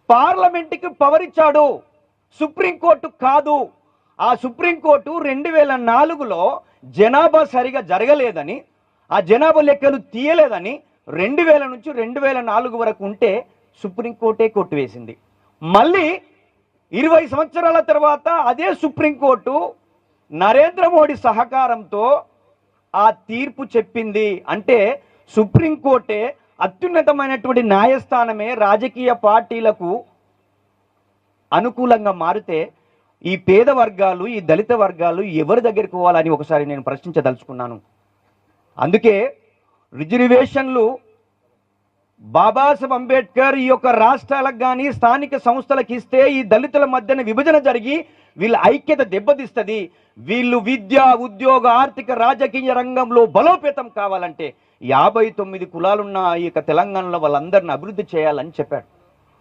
పార్లమెంటుకి power ఇచ్చాడు, supreme court కాదు. ఆ సుప్రీంకోర్టు 2004లో జనాభా సరిగా జరగలేదని, ఆ జనాభా లెక్కలు తీయలేదని 2000 నుంచి 2004 వరకు ఉంటే సుప్రీంకోర్టే కొట్టివేసింది. మళ్ళీ 20 సంవత్సరాల తర్వాత అదే సుప్రీంకోర్టు నరేంద్ర మోడీ సహకారంతో ఆ తీర్పు చెప్పింది. అంటే సుప్రీంకోర్టే అత్యున్నతమైనటువంటి న్యాయస్థానమే రాజకీయ పార్టీలకు అనుకూలంగా మారితే ఈ పేద వర్గాలు, ఈ దళిత వర్గాలు ఎవరి దగ్గరికి పోవాలని ఒకసారి నేను ప్రశ్నించదలుచుకున్నాను. అందుకే రిజర్వేషన్లు బాబాసాహెబ్ అంబేద్కర్ ఈ యొక్క రాష్ట్రాలకు కానీ స్థానిక సంస్థలకు ఇస్తే ఈ దళితుల మధ్యన విభజన జరిగి వీళ్ళ ఐక్యత దెబ్బతీస్తుంది. వీళ్ళు విద్య, ఉద్యోగ, ఆర్థిక, రాజకీయ రంగంలో బలోపేతం కావాలంటే 59 కులాలున్న ఈ యొక్క తెలంగాణలో వాళ్ళందరిని అభివృద్ధి చేయాలని చెప్పాడు.